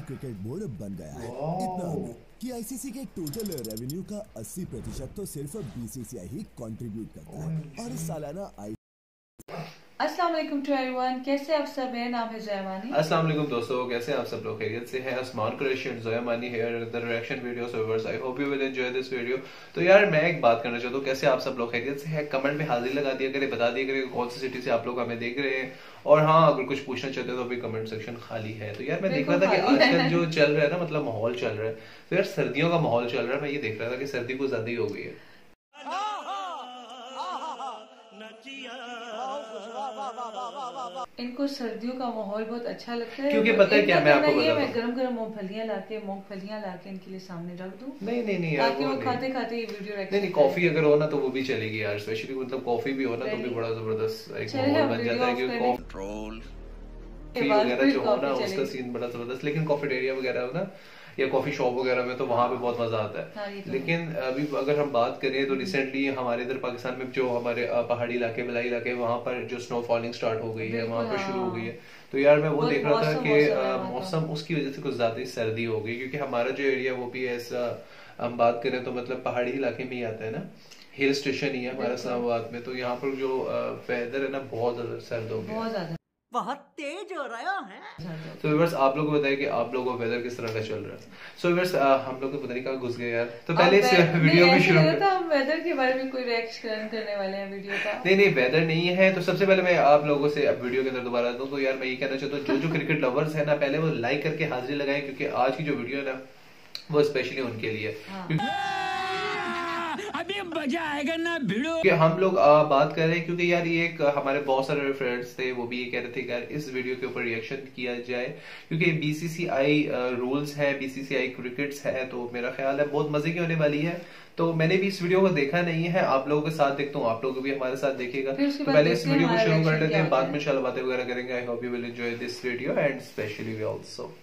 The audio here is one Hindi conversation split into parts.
क्रिकेट बोर्ड बन गया है। इतना अमीर कि आईसीसी के टोटल रेवेन्यू का 80% तो सिर्फ बीसीसीआई ही कंट्रीब्यूट करता है। और सालाना अस्सलाम वालेकुम टू एवरीवन, कैसे आप सब? मेरा नाम है जोया मानी। अस्सलाम वालेकुम दोस्तों, कैसे आप सब लोग? खैरियत से हैं? आसमान क्रिएशन जोया मानी here the reaction video viewers, I hope you will enjoy this video. तो यार मैं एक बात करना चाहता हूँ, कैसे आप सब लोग खैरियत से हैं? कमेंट में हाजिर लगा दिया करें, बता दिया करें कौन सी सिटी से आप लोग हमें देख रहे हैं। और हाँ, अगर कुछ पूछना चाहते हैं तो अभी कमेंट सेक्शन खाली है। तो यार मैं देख रहा था कि आजकल जो चल रहा है ना, मतलब माहौल चल रहा है, तो यार सर्दियों का माहौल चल रहा है। मैं ये देख रहा था कि सर्दी कुछ ज्यादा ही हो गई है। इनको सर्दियों का माहौल बहुत अच्छा लगता है, क्योंकि पता है क्या, मैं आपको बताता हूं, मैं गरम मूंगफलियां लाके इनके लिए सामने रख दूं। नहीं यार, ताकि वो खाते खाते ये वीडियो नहीं कॉफी अगर हो ना तो वो भी चलेगी यार। स्पेशली मतलब कॉफी भी हो ना तो भी बड़ा जबरदस्त एक माहौल बन जाता है। क्योंकि कॉफी वगैरह जो हो ना उसका सीन बड़ा जबरदस्त। लेकिन कॉफेटेरिया वगैरह हो ना या कॉफी शॉप वगैरह में तो वहां पे बहुत मजा आता है। हाँ, लेकिन अभी अगर हम बात करें तो रिसेंटली हमारे इधर पाकिस्तान में जो हमारे पहाड़ी इलाके मलाई इलाके वहां पर जो स्नो फॉलिंग स्टार्ट हो गई है, वहां पर शुरू हो गई है। तो यार मैं वो देख रहा था कि मौसम उसकी वजह से कुछ ज्यादा ही सर्दी हो गई। क्योंकि हमारा जो एरिया वो भी ऐसा, हम बात करें तो मतलब पहाड़ी इलाके में ही आता है ना, हिल स्टेशन ही है हमारा इस्लामाबाद में। तो यहाँ पर जो वेदर है ना बहुत ज्यादा सर्द हो गया, बहुत तेज हो रहा है। तो व्यूअर्स आप लोगों को बताइए कि आप लोगों का वेदर किस तरह का चल रहा है। सो व्यूअर्स हम लोग तो पता नहीं कहाँ घुस गए यार। तो पहले इस वीडियो में शुरू करते हैं। हम वेदर के बारे में कोई रिएक्शन करने वाले हैं वीडियो का। नहीं वेदर नहीं है। तो सबसे पहले मैं आप लोगों से अब वीडियो के अंदर दोबारा आता हूँ। तो यार मैं ये कहना चाहता हूँ, जो क्रिकेट लवर्स है ना, पहले वो लाइक करके हाजिरी लगाएं, क्योंकि आज की जो वीडियो है ना वो स्पेशली उनके लिए। अभी मजा आएगा ना भिड़ो कि हम लोग बात कर रहे हैं। क्योंकि यार ये एक हमारे बहुत सारे फ्रेंड्स थे, वो भी ये कह रहे थे कि यार इस वीडियो के ऊपर रिएक्शन किया जाए, क्योंकि बीसीसीआई रूल्स है, बीसीसीआई क्रिकेट्स है। तो मेरा ख्याल है बहुत मजे की होने वाली है। तो मैंने भी इस वीडियो को देखा नहीं है, आप लोगों के साथ देखता हूँ, आप लोग भी हमारे साथ देखिएगा। तो पहले इस वीडियो को शुरू कर लेते हैं, बाद में इंशाल्लाह बातें वगैरह करेंगे। I hope you will enjoy this video and specially we also.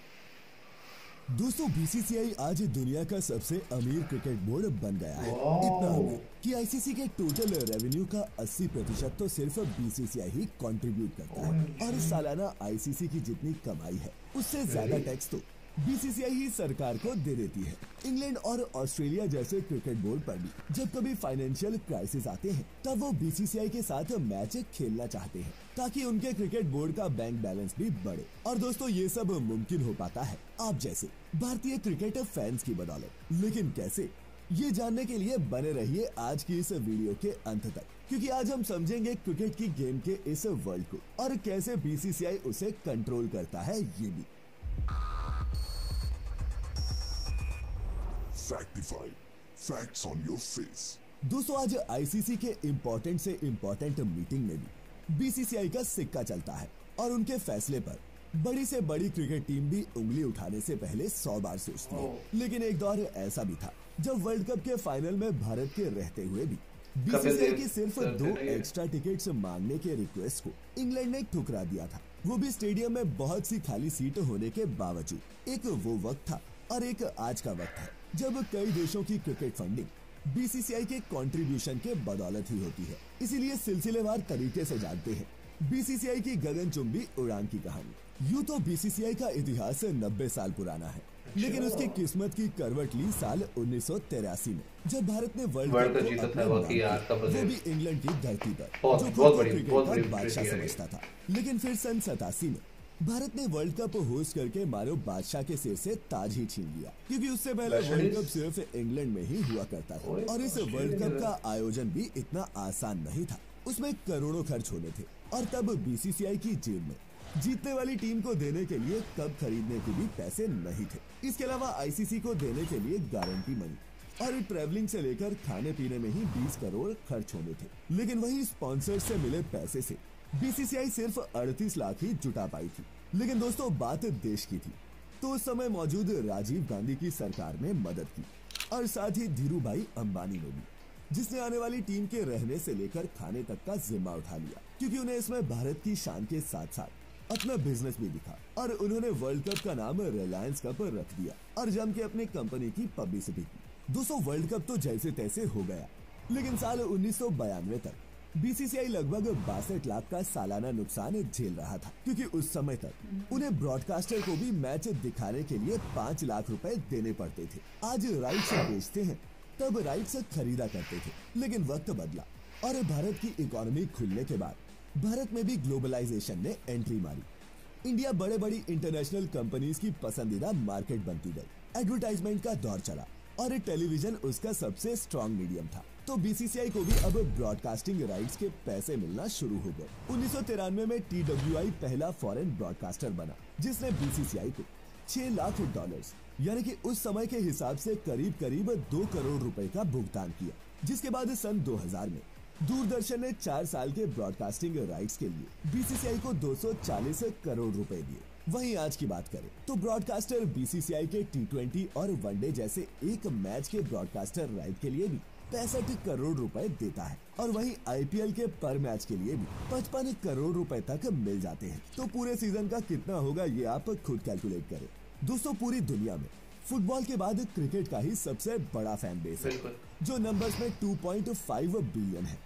दोस्तों, बीसीसीआई आज दुनिया का सबसे अमीर क्रिकेट बोर्ड बन गया है। इतना अमीर कि आईसीसी के टोटल रेवेन्यू का 80% तो सिर्फ बीसीसीआई ही कंट्रीब्यूट करता है। और सालाना आईसीसी की जितनी कमाई है उससे ज्यादा टैक्स तो बीसीसीआई ही सरकार को दे देती है। इंग्लैंड और ऑस्ट्रेलिया जैसे क्रिकेट बोर्ड पर भी जब कभी फाइनेंशियल क्राइसिस आते हैं तब वो बीसीसीआई के साथ मैच खेलना चाहते हैं, ताकि उनके क्रिकेट बोर्ड का बैंक बैलेंस भी बढ़े। और दोस्तों, ये सब मुमकिन हो पाता है आप जैसे भारतीय क्रिकेट फैंस की बदौलत। लेकिन कैसे, ये जानने के लिए बने रहिए आज की इस वीडियो के अंत तक, क्योंकि आज हम समझेंगे क्रिकेट की गेम के इस वर्ल्ड को और कैसे बीसीसीआई उसे कंट्रोल करता है। ये भी फैक्ट्स ऑन योर फेस। दोस्तों, आज आईसीसी के इम्पोर्टेंट से इम्पोर्टेंट मीटिंग में भी बीसीसीआई का सिक्का चलता है और उनके फैसले पर बड़ी से बड़ी क्रिकेट टीम भी उंगली उठाने से पहले 100 बार सोचती है। लेकिन एक दौर ऐसा भी था जब वर्ल्ड कप के फाइनल में भारत के रहते हुए भी बीसीसीआई की सिर्फ 2 एक्स्ट्रा टिकट्स मांगने के रिक्वेस्ट को इंग्लैंड ने ठुकरा दिया था, वो भी स्टेडियम में बहुत सी खाली सीट होने के बावजूद। एक वो वक्त था और एक आज का वक्त है जब कई देशों की क्रिकेट फंडिंग बीसीसीआई के कंट्रीब्यूशन के बदौलत ही होती है। इसीलिए सिलसिलेवार तरीके से जानते हैं बीसीसीआई की गगनचुंबी उड़ान की कहानी। यूं तो बीसीसीआई का इतिहास 90 साल पुराना है, लेकिन उसकी किस्मत की करवट ली साल 1983 में, जब भारत ने वर्ल्ड कप जीता था, वो भी इंग्लैंड की धरती पर, जो खुद को क्रिकेट का बादशाह समझता था। लेकिन फिर सन 87 में भारत ने वर्ल्ड कप होस्ट करके मानो बादशाह के सिर से ताज ही छीन लिया, क्योंकि उससे पहले वर्ल्ड कप सिर्फ इंग्लैंड में ही हुआ करता था। और इस वर्ल्ड कप का आयोजन भी इतना आसान नहीं था, उसमें करोड़ों खर्च होने थे। और तब बीसीसीआई की जेब में जीतने वाली टीम को देने के लिए कप खरीदने के भी पैसे नहीं थे। इसके अलावा आईसीसी को देने के लिए गारंटी मनी और ट्रैवलिंग से लेकर खाने पीने में ही 20 करोड़ खर्च होने थे। लेकिन वही स्पॉन्सर से मिले पैसे से बीसीसीआई सिर्फ 38 लाख ही जुटा पाई थी। लेकिन दोस्तों, बात देश की थी तो उस समय मौजूद राजीव गांधी की सरकार ने मदद की, और साथ ही धीरू भाई अंबानी ने भी, जिसने आने वाली टीम के रहने से लेकर खाने तक का जिम्मा उठा लिया, क्योंकि उन्हें इसमें भारत की शान के साथ साथ अपना बिजनेस भी दिखा। और उन्होंने वर्ल्ड कप का नाम रिलायंस कप रख दिया और जम के अपनी कंपनी की पब्लिसिटी की। 200 वर्ल्ड कप तो जैसे तैसे हो गया, लेकिन साल 1992 तक बीसीसीआई लगभग 62 लाख का सालाना नुकसान झेल रहा था, क्योंकि उस समय तक उन्हें ब्रॉडकास्टर को भी मैच दिखाने के लिए 5 लाख रुपए देने पड़ते थे। आज राइट्स बेचते हैं, तब राइट्स खरीदा करते थे, लेकिन वक्त बदला और भारत की इकोनॉमी खुलने के बाद भारत में भी ग्लोबलाइजेशन ने एंट्री मारी। इंडिया बड़े बड़ी इंटरनेशनल कंपनीज की पसंदीदा मार्केट बनती गई। एडवर्टाइजमेंट का दौर चला और टेलीविजन उसका सबसे स्ट्रॉन्ग मीडियम था, तो बीसीसीआई को भी अब ब्रॉडकास्टिंग राइट्स के पैसे मिलना शुरू हो गए। 1993 में TWI पहला फॉरेन ब्रॉडकास्टर बना, जिसने बीसीसीआई को $6 लाख यानी कि उस समय के हिसाब से करीब करीब 2 करोड़ रुपए का भुगतान किया। जिसके बाद सन 2000 में दूरदर्शन ने 4 साल के ब्रॉडकास्टिंग राइट्स के लिए बीसीसीआई को 240 करोड़ रुपए दिए। वहीं आज की बात करें तो ब्रॉडकास्टर बीसीसीआई के T20 और वनडे जैसे एक मैच के ब्रॉडकास्टर राइट के लिए भी 65 करोड़ रुपए देता है, और वहीं IPL के पर मैच के लिए भी 55 करोड़ रुपए तक मिल जाते हैं। तो पूरे सीजन का कितना होगा ये आप खुद कैलकुलेट करें। दोस्तों, पूरी दुनिया में फुटबॉल के बाद क्रिकेट का ही सबसे बड़ा फैन बेस है, जो नंबर्स में 2.5 बिलियन है,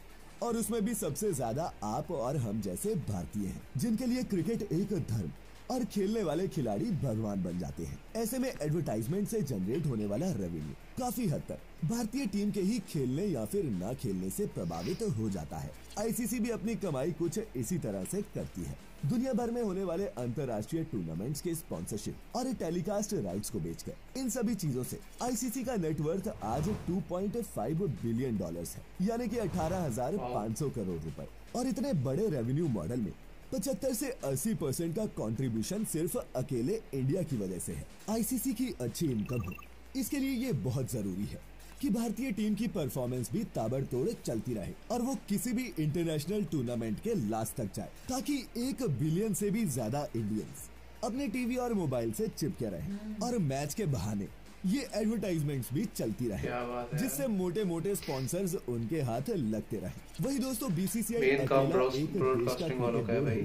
और उसमें भी सबसे ज्यादा आप और हम जैसे भारतीय हैं, जिनके लिए क्रिकेट एक धर्म और खेलने वाले खिलाड़ी भगवान बन जाते हैं। ऐसे में एडवर्टाइजमेंट से जनरेट होने वाला रेवेन्यू काफी हद तक भारतीय टीम के ही खेलने या फिर ना खेलने से प्रभावित हो जाता है। आईसीसी भी अपनी कमाई कुछ इसी तरह से करती है। दुनिया भर में होने वाले अंतर्राष्ट्रीय टूर्नामेंट्स के स्पॉन्सरशिप और टेलीकास्ट राइट्स को बेचकर इन सभी चीजों से आईसीसी का नेटवर्थ आज $2.5 बिलियन है, यानी कि 18,500 करोड़ रुपए। और इतने बड़े रेवेन्यू मॉडल में 75 से 80% का कंट्रीब्यूशन सिर्फ अकेले इंडिया की वजह से है। आईसीसी की अच्छी इनकम हो, इसके लिए ये बहुत जरूरी है कि भारतीय टीम की परफॉर्मेंस भी ताबड़तोड़ चलती रहे और वो किसी भी इंटरनेशनल टूर्नामेंट के लास्ट तक जाए, ताकि 1 बिलियन से भी ज्यादा इंडियंस अपने टीवी और मोबाइल से चिपके रहें और मैच के बहाने ये एडवर्टाइजमेंट्स भी चलती रहे, जिससे मोटे मोटे स्पॉन्सर्स उनके हाथ लगते रहे। वही दोस्तों, बीसीसीआई ब्रॉडकास्टिंग वालों का भाई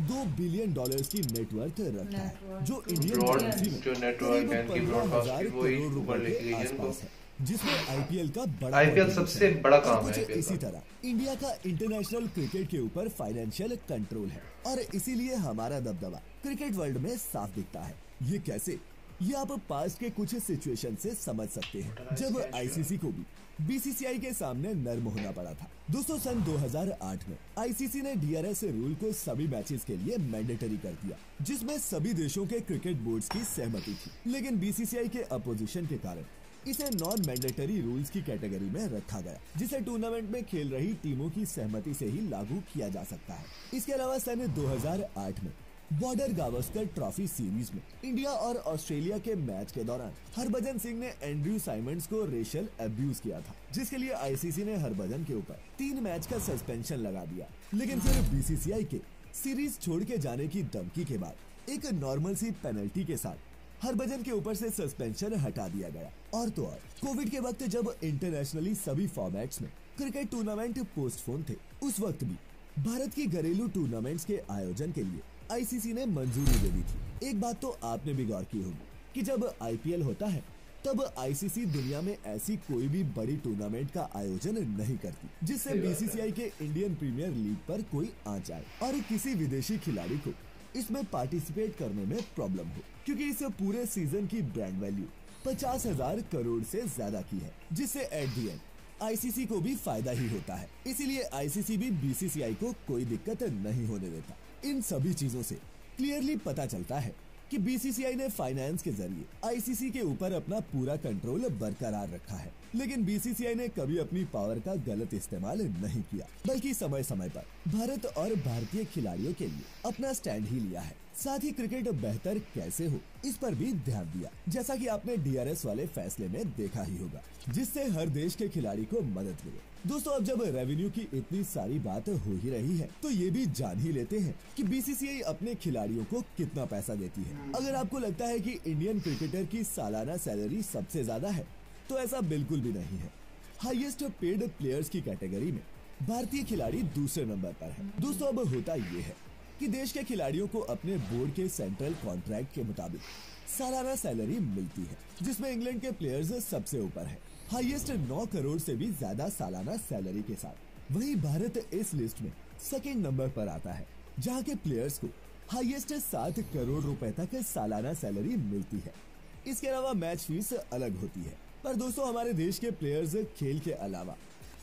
$2 बिलियन की नेटवर्थ रखता है, जो इंडियन करेंसी में करीब 15,000 करोड़ रुपए के आसपास है, जिसमें आईपीएल का बड़ा आईपीएल सबसे बड़ा काम है। इसी तरह इंडिया का इंटरनेशनल क्रिकेट के ऊपर फाइनेंशियल कंट्रोल है, और इसीलिए हमारा दबदबा क्रिकेट वर्ल्ड में साफ दिखता है। ये कैसे, ये आप पास्ट के कुछ सिचुएशन से समझ सकते हैं, जब आईसीसी को भी बीसीसीआई के सामने नर्म होना पड़ा था। दोस्तों, सन 2008 में आईसीसी ने डीआरएस रूल को सभी मैचेस के लिए मैंडेटरी कर दिया, जिसमें सभी देशों के क्रिकेट बोर्ड्स की सहमति थी। लेकिन बीसीसीआई के अपोजिशन के कारण इसे नॉन मैंडेटरी रूल्स की कैटेगरी में रखा गया, जिसे टूर्नामेंट में खेल रही टीमों की सहमति से ही लागू किया जा सकता है। इसके अलावा सन 2008 में बॉर्डर गावस्कर ट्रॉफी सीरीज में इंडिया और ऑस्ट्रेलिया के मैच के दौरान हरभजन सिंह ने एंड्रयू साइमंड्स को रेशियल अब्यूज किया था, जिसके लिए आईसीसी ने हरभजन के ऊपर 3 मैच का सस्पेंशन लगा दिया। लेकिन फिर बीसीसीआई के सीरीज छोड़ के जाने की धमकी के बाद एक नॉर्मल सी पेनल्टी के साथ हरभजन के ऊपर से सस्पेंशन हटा दिया गया। और तो और कोविड के वक्त जब इंटरनेशनली सभी फॉर्मेट्स में क्रिकेट टूर्नामेंट पोस्टपोन थे, उस वक्त भी भारत की घरेलू टूर्नामेंट्स के आयोजन के लिए आईसीसी ने मंजूरी दे दी थी। एक बात तो आपने भी गौर की होगी कि जब आईपीएल होता है तब आईसीसी दुनिया में ऐसी कोई भी बड़ी टूर्नामेंट का आयोजन नहीं करती जिससे बीसीसीआई के इंडियन प्रीमियर लीग पर कोई आंच आए और किसी विदेशी खिलाड़ी को इसमें पार्टिसिपेट करने में प्रॉब्लम हो, क्योंकि इस पूरे सीजन की ब्रांड वैल्यू 50,000 करोड़ से ज्यादा की है, जिससे एट दी एंड आईसीसी को भी फायदा ही होता है। इसीलिए आईसीसी भी बीसीसीआई को कोई दिक्कत नहीं होने देता। इन सभी चीजों से क्लियरली पता चलता है कि बीसीसीआई ने फाइनेंस के जरिए आईसीसी के ऊपर अपना पूरा कंट्रोल बरकरार रखा है। लेकिन बीसीसीआई ने कभी अपनी पावर का गलत इस्तेमाल नहीं किया, बल्कि समय समय पर भारत और भारतीय खिलाड़ियों के लिए अपना स्टैंड ही लिया है। साथ ही क्रिकेट बेहतर कैसे हो इस पर भी ध्यान दिया, जैसा कि आपने डीआरएस वाले फैसले में देखा ही होगा, जिससे हर देश के खिलाड़ी को मदद मिले। दोस्तों, अब जब रेवेन्यू की इतनी सारी बात हो ही रही है तो ये भी जान ही लेते हैं कि बीसीसीआई अपने खिलाड़ियों को कितना पैसा देती है। अगर आपको लगता है कि इंडियन क्रिकेटर की सालाना सैलरी सबसे ज्यादा है, तो ऐसा बिल्कुल भी नहीं है। हाईएस्ट पेड प्लेयर्स की कैटेगरी में भारतीय खिलाड़ी दूसरे नंबर पर है। दोस्तों, अब होता ये है कि देश के खिलाड़ियों को अपने बोर्ड के सेंट्रल कॉन्ट्रैक्ट के मुताबिक सालाना सैलरी मिलती है, जिसमें इंग्लैंड के प्लेयर्स सबसे ऊपर है, हाईएस्ट 9 करोड़ से भी ज्यादा सालाना सैलरी के साथ। वहीं भारत इस लिस्ट में सेकंड नंबर पर आता है, जहां के प्लेयर्स को हाईएस्ट 7 करोड़ रुपए तक सालाना सैलरी मिलती है। इसके अलावा मैच फीस अलग होती है। पर दोस्तों, हमारे देश के प्लेयर्स खेल के अलावा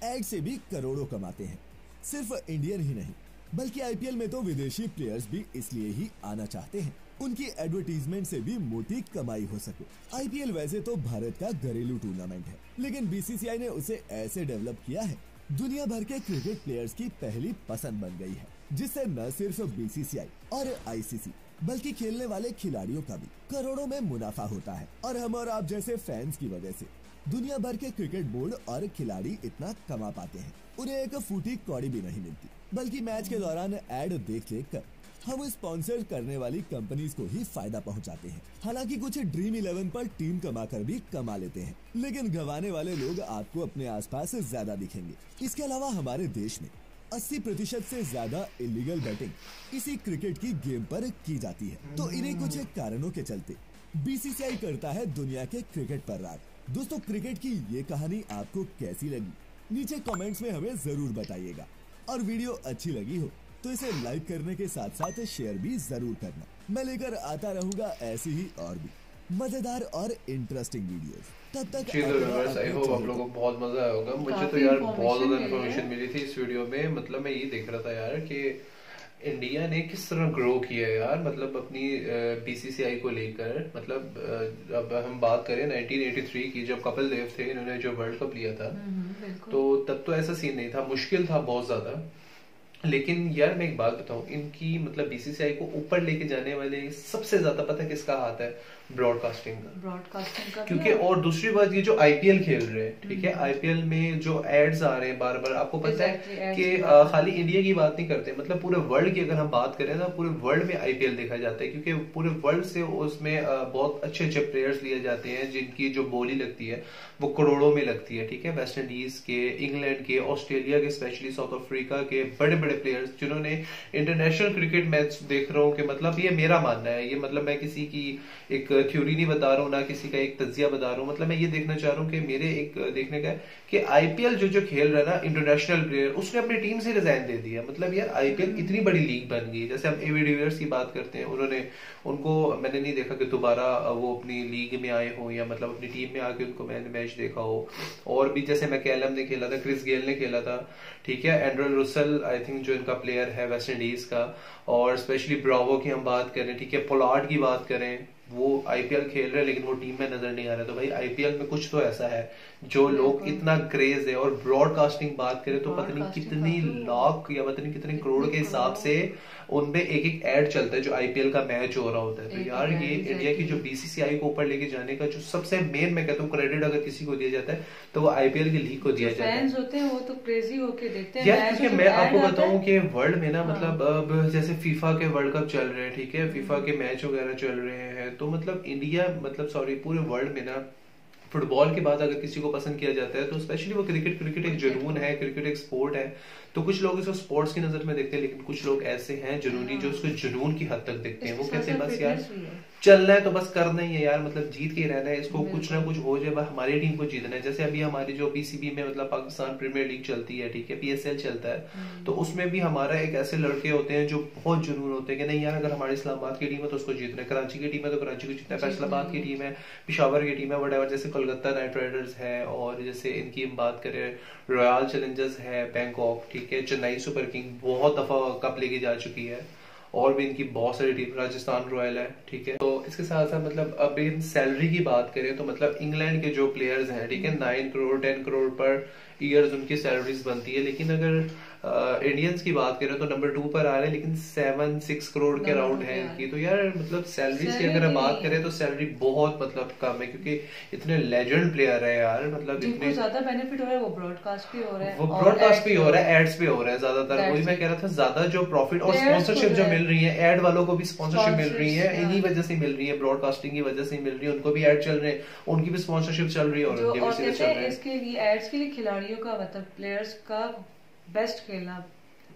एड से भी करोड़ों कमाते हैं। सिर्फ इंडियन ही नहीं, बल्कि आईपीएल में तो विदेशी प्लेयर्स भी इसलिए ही आना चाहते हैं, उनकी एडवर्टीजमेंट से भी मोटी कमाई हो सके। आईपीएल वैसे तो भारत का घरेलू टूर्नामेंट है, लेकिन बीसीसीआई ने उसे ऐसे डेवलप किया है, दुनिया भर के क्रिकेट प्लेयर्स की पहली पसंद बन गई है, जिससे न सिर्फ बीसीसीआई और आईसीसी बल्कि खेलने वाले खिलाड़ियों का भी करोड़ों में मुनाफा होता है। और हम और आप जैसे फैंस की वजह से दुनिया भर के क्रिकेट बोर्ड और खिलाड़ी इतना कमा पाते हैं, उन्हें एक फूटी कौड़ी भी नहीं मिलती, बल्कि मैच के दौरान एड देख कर हम स्पॉन्सर करने वाली कंपनीज को ही फायदा पहुंचाते हैं। हालांकि कुछ ड्रीम 11 पर टीम कमाकर भी कमा लेते हैं, लेकिन गंवाने वाले लोग आपको अपने आसपास ज्यादा दिखेंगे। इसके अलावा हमारे देश में 80% से ज्यादा इलीगल बैटिंग इसी क्रिकेट की गेम पर की जाती है। तो इन्हीं कुछ कारणों के चलते बीसीसीआई करता है दुनिया के क्रिकेट पर राज। दोस्तों, क्रिकेट की ये कहानी आपको कैसी लगी, नीचे कमेंट्स में हमें जरूर बताइएगा। और वीडियो अच्छी लगी हो तो इसे लाइक करने के साथ साथ शेयर भी जरूर करना। मैं लेकर आता रहूंगा ऐसी ही और भी मजेदार और इंटरेस्टिंग वीडियोस। तब तक आई होप आप लोगों को बहुत मजा आया होगा। मुझे तो यार बहुत ज्यादा इन्फॉर्मेशन मिली थी इस वीडियो में। मतलब मैं ये देख रहा था यार कि इंडिया ने किस तरह ग्रो किया है यार, मतलब अपनी बीसीसीआई को लेकर। मतलब अब हम बात करें 1983 की, जब कपिल देव थे, इन्होंने जो वर्ल्ड कप लिया था, तो तब तो ऐसा सीन नहीं था, मुश्किल था बहुत ज्यादा। लेकिन यार मैं एक बात बताऊं, इनकी मतलब बीसीसीआई को ऊपर लेके जाने वाले सबसे ज्यादा पता किसका हाथ है? ब्रॉडकास्टिंग का। क्योंकि और दूसरी बात, ये जो आईपीएल खेल रहे हैं, ठीक है, आईपीएल में जो एड्स आ रहे हैं बार बार, आपको पता है कि खाली इंडिया की बात नहीं करते, मतलब पूरे वर्ल्ड की अगर हम बात करें ना, पूरे वर्ल्ड में आईपीएल देखा जाता है, क्योंकि पूरे वर्ल्ड से उसमें बहुत अच्छे अच्छे प्लेयर्स लिए जाते हैं, जिनकी जो बोली लगती है वो करोड़ों में लगती है, ठीक है। वेस्ट इंडीज के, इंग्लैंड के, ऑस्ट्रेलिया के, स्पेशली साउथ अफ्रीका के बड़े बड़े प्लेयर्स, जिन्होंने इंटरनेशनल क्रिकेट मैच देख रहा हूँ कि मतलब ये मेरा मानना है, ये मतलब मैं किसी की एक थ्योरी नहीं बता रहा हूँ, ना किसी का एक तज्जिया बता रहा हूँ, मतलब मैं ये देखना चाह रहा हूँ कि मेरे एक देखने का है कि आईपीएल जो खेल रहा है ना, इंटरनेशनल प्लेयर, उसने अपनी टीम से रिजाइन दे दिया। मतलब यार आईपीएल इतनी बड़ी लीग बन गई। जैसे हम एबी डिविलियर्स की बात करते हैं, उनको मैंने नहीं देखा कि दोबारा वो अपनी लीग में आए हो, या मतलब अपनी टीम में आके उनको मैंने मैच देखा हो। और भी जैसे मैकैलम ने खेला था, क्रिस गेल ने खेला था, ठीक है, एंड्रल रसेल आई थिंक जो इनका प्लेयर है वेस्ट इंडीज का, और स्पेशली ब्रावो की हम बात करें, ठीक है, पोलार्ड की बात करें, वो आईपीएल खेल रहे हैं लेकिन वो टीम में नजर नहीं आ रहा। तो भाई आईपीएल में कुछ तो ऐसा है जो लोग इतना क्रेज है। और ब्रॉडकास्टिंग बात करें तो पता नहीं कितनी लाख या पता नहीं कितने करोड़ के हिसाब से उनमें एक एक एड चलता है जो आईपीएल का मैच हो रहा होता है। तो यार ये इंडिया की जो बीसीसीआई को ऊपर लेके जाने का जो सबसे मेन, मैं कहता हूँ, क्रेडिट अगर किसी को दिया जाता है तो वो आईपीएल की लीग को दिया जाता है। फैंस होते हैं वो तो क्रेजी होके देखते हैं यार, क्योंकि मैं आपको बताऊं कि वर्ल्ड में ना, मतलब अब जैसे फीफा के वर्ल्ड कप चल रहे हैं, ठीक है, फीफा के मैच वगैरह चल रहे हैं, तो मतलब इंडिया, मतलब सॉरी, पूरे वर्ल्ड में ना फुटबॉल के बाद अगर किसी को पसंद किया जाता है तो स्पेशली वो क्रिकेट एक जुनून है, क्रिकेट एक स्पोर्ट है। तो कुछ लोग इसको स्पोर्ट्स की नजर में देखते हैं, लेकिन कुछ लोग ऐसे हैं जुनूनी जो उसको जुनून की हद तक देखते हैं। वो कहते हैं बस यार चलना है तो बस करना ही है यार, मतलब जीत के ही रहना है, इसको कुछ ना कुछ हो जाए, बस हमारी टीम को जीतना है। जैसे अभी हमारी जो पीसीबी में मतलब पाकिस्तान प्रीमियर लीग चलती है, ठीक है, पीएसएल चलता है, तो उसमें भी हमारा एक ऐसे लड़के होते हैं जो बहुत जुनून होते हैं कि नहीं यार, अगर हमारी इस्लामाबाद की टीम है तो उसको जीतना है, कराची की टीम है तो कराची को जीतना है, फैसलाबाद की टीम है, पिशावर की टीम है, वट एवर, जैसे कोलकाता नाइट राइडर्स है, और जैसे इनकी हम बात करें रॉयल चैलेंजर्स है बैंकॉक, ठीक है, चेन्नई सुपर किंग बहुत दफा कप लेके जा चुकी है, और भी इनकी बहुत सारी टीम, राजस्थान रॉयल है, ठीक है। तो इसके साथ साथ मतलब अब इन सैलरी की बात करें तो मतलब इंग्लैंड के जो प्लेयर्स हैं, ठीक है, 9 करोड़ 10 करोड़ पर ईयर्स उनकी सैलरीज बनती है। लेकिन अगर इंडियंस की बात करें तो नंबर 2 पर आ रहे हैं, लेकिन 7-6 करोड़ के अराउंड है इनकी। तो यार मतलब सैलरीज की अगर हम बात करें तो सैलरी बहुत मतलब कम है, क्योंकि इतने लेजेंड प्लेयर है यार, मतलब इतने ज्यादा बेनिफिट हो रहा है, वो ब्रॉडकास्ट भी हो रहा है, वो ब्रॉडकास्ट भी हो रहा है, एड्स भी हो रहा है ज्यादातर। वही मैं कह रहा था, ज्यादा जो प्रॉफिट और स्पॉन्सरशिप जो मिल रही है, एड वालों को भी स्पॉन्सरशिप मिल रही है, इन्हीं वजह से मिल रही है, ब्रॉडकास्टिंग की वजह से मिल रही है, उनको भी एड चल रहे हैं, उनकी भी स्पॉन्सरशिप चल रही है, और उनके भी चल रहे हैं। इसके लिए एड्स के लिए खिलाड़ियों का मतलब प्लेयर्स का बेस्ट खेलना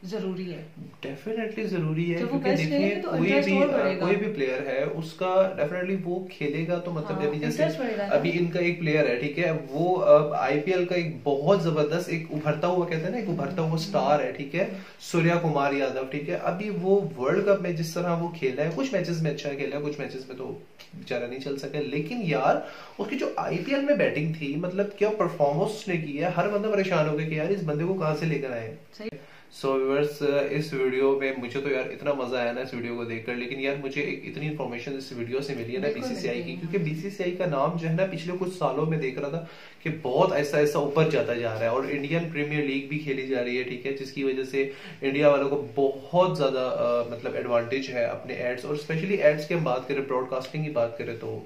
जरूरी है, डेफिनेटली जरूरी है, जब वो क्योंकि बेस्ट देखिए खेलेंगे तो इंटरेस्ट और बढ़ेगा। कोई भी प्लेयर है उसका डेफिनेटली वो खेलेगा तो मतलब हाँ, अभी जैसे इंटरेस्ट बढ़ेगा ना। अभी इनका एक प्लेयर है, ठीक है, वो आईपीएल का एक बहुत जबरदस्त एक उभरता हुआ, कहते हैं ना, एक उभरता हुआ स्टार है, ठीक है, सूर्या कुमार यादव, ठीक है। अभी वो वर्ल्ड कप में जिस तरह वो खेला है, कुछ मैचेस में अच्छा खेला है, कुछ मैचेस में तो बेचारा नहीं चल सका, लेकिन यार उसकी जो आईपीएल में बैटिंग थी, मतलब क्या परफॉर्मेंस उसने की है, हर बंदा परेशान हो गया कि यार इस बंदे को कहां से लेकर आए। सो व्यूअर्स, इस वीडियो में मुझे तो यार इतना मजा आया ना इस वीडियो को देखकर, लेकिन यार मुझे एक इतनी इन्फॉर्मेशन इस वीडियो से मिली है ना बीसीसीआई की, क्योंकि बीसीसीआई का नाम जो है ना पिछले कुछ सालों में देख रहा था कि बहुत ऐसा ऐसा ऊपर जाता जा रहा है, और इंडियन प्रीमियर लीग भी खेली जा रही है, ठीक है, जिसकी वजह से इंडिया वालों को बहुत ज्यादा मतलब एडवांटेज है अपने एड्स, और स्पेशली एड्स की हम बात करें, ब्रॉडकास्टिंग की बात करें तो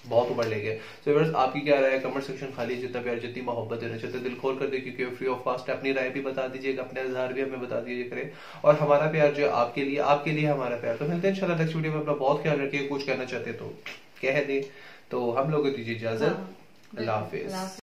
बहुत ऊपर ले गए। सो व्यूअर्स, आपकी क्या राय है? कमेंट सेक्शन खाली, जितना प्यार जितनी मोहब्बत देना चाहते दिल खोल कर दे, क्योंकि फ्री ऑफ कॉस्ट है। अपनी राय भी बता दीजिएगा, अपने इज़हार भी हमें बता दीजिए करें, और हमारा प्यार जो आपके लिए हमारा प्यार। तो मिलते हैं इंशाल्लाह नेक्स्ट वीडियो में। अपना बहुत ख्याल रखिए, कुछ कहना चाहते तो कह दे, तो हम लोग को दीजिए इजाजत। अल्लाह हाफिज।